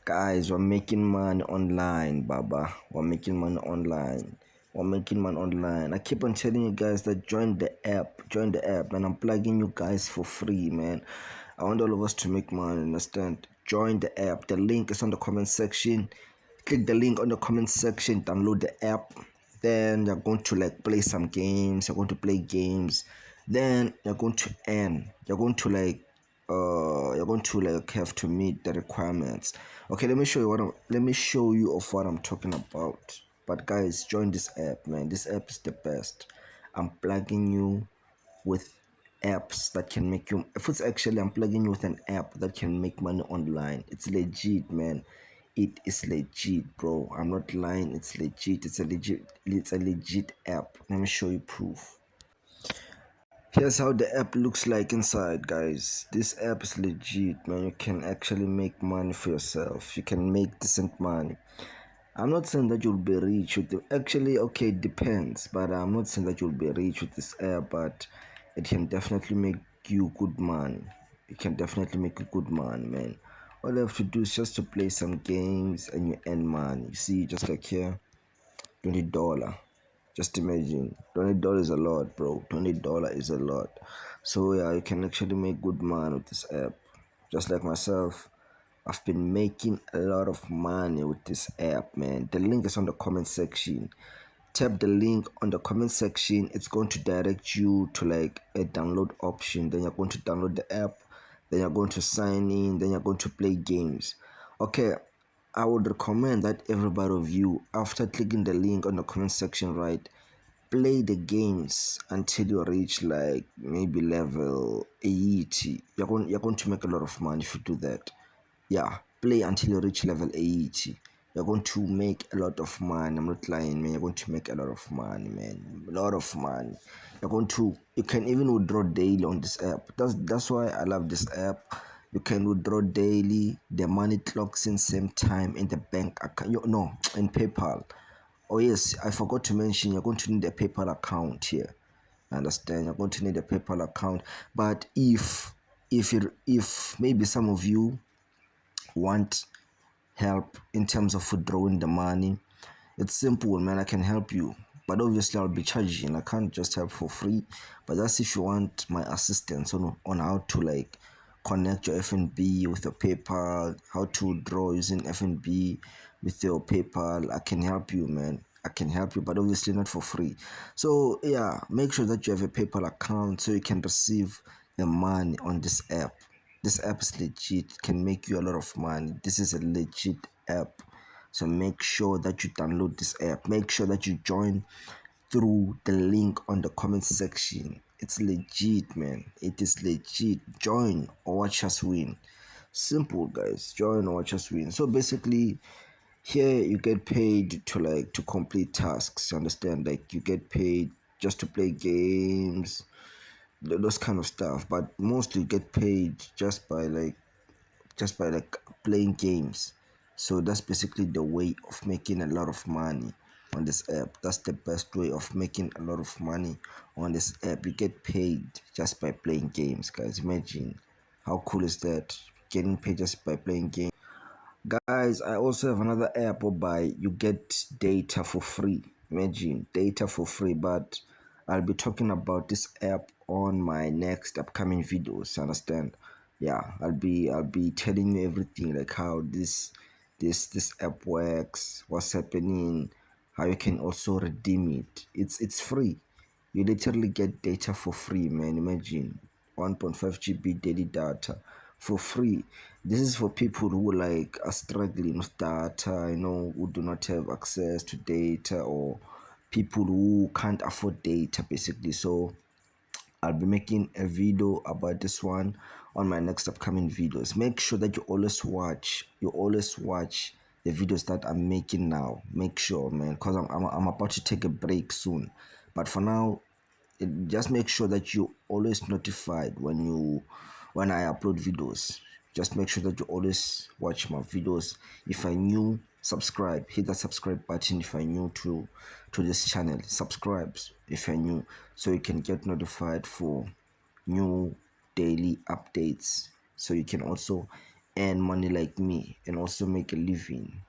Guys, we're making money online, Baba. We're making money online. We're making money online. I keep on telling you guys that join the app. Join the app, man. I'm plugging you guys for free, man. I want all of us to make money, understand? Join the app. The link is on the comment section. Click the link on the comment section, download the app. Then you're going to like play some games, you're going to play games, then you're going to earn. You're going to like have to meet the requirements. Okay, let me show you of what I'm talking about. But guys, join this app, man. This app is the best. I'm plugging you with apps that can make you, if it's actually, I'm plugging you with an app that can make money online. It's legit, man. It is legit, bro. I'm not lying. It's legit. It's a legit app. Let me show you proof. Here's how the app looks like inside, guys. This app is legit, man. You can actually make money for yourself. You can make decent money. I'm not saying that you'll be rich with it. Actually, okay, it depends. But I'm not saying that you'll be rich with this app, but it can definitely make you good money. It can definitely make you good money, man. All you have to do is just to play some games and you earn money. You see, just like here, $20. Just imagine, $20 is a lot, bro. $20 is a lot. So yeah, you can actually make good money with this app. Just like myself, I've been making a lot of money with this app, man. The link is on the comment section. Tap the link on the comment section. It's going to direct you to like a download option. Then you're going to download the app. Then you're going to sign in. Then you're going to play games. Okay, I would recommend that everybody of you, after clicking the link on the comment section, right, play the games until you reach like maybe level 80. You're going to make a lot of money if you do that. Yeah, play until you reach level 80. You're going to make a lot of money. I'm not lying, man. You're going to make a lot of money, man. A lot of money. You can even withdraw daily on this app. That's why I love this app. You can withdraw daily. The money clocks in same time in the bank account. No, in PayPal. Oh yes, I forgot to mention you're going to need a PayPal account here. Understand? You're going to need a PayPal account. But if maybe some of you want help in terms of withdrawing the money, it's simple, man. I can help you, but obviously I'll be charging. I can't just help for free. But that's if you want my assistance on how to like connect your FNB with your PayPal, how to draw using FNB with your PayPal. I can help you, man. I can help you, but obviously not for free. So yeah, make sure that you have a PayPal account so you can receive the money on this app. This app is legit, can make you a lot of money. This is a legit app. So make sure that you download this app. Make sure that you join through the link on the comment section. It's legit, man. It is legit. Join or watch us win. Simple, guys. Join or watch us win. So basically, here you get paid to complete tasks. You understand? Like you get paid just to play games, those kind of stuff. But mostly you get paid just by like playing games. So that's basically the way of making a lot of money on this app. That's the best way of making a lot of money on this app. You get paid just by playing games, guys. Imagine how cool is that? Getting paid just by playing games. Guys, I also have another app whereby you get data for free. Imagine data for free, but I'll be talking about this app on my next upcoming videos. Understand? Yeah, I'll be telling you everything like how this app works, what's happening, how you can also redeem it. It's free. You literally get data for free, man. Imagine 1.5 GB daily data for free. This is for people who like are struggling with data, who do not have access to data, or people who can't afford data basically. So I'll be making a video about this one on my next upcoming videos. Make sure that you always watch the videos that I'm making now. Make sure, man, because I'm about to take a break soon. But for now, just make sure that you always notified when I upload videos. Just make sure that you always watch my videos. If you're new, subscribe. Hit that subscribe button if you're new to this channel. Subscribe if you're new, so you can get notified for new daily updates. So you can also earn money like me and also make a living.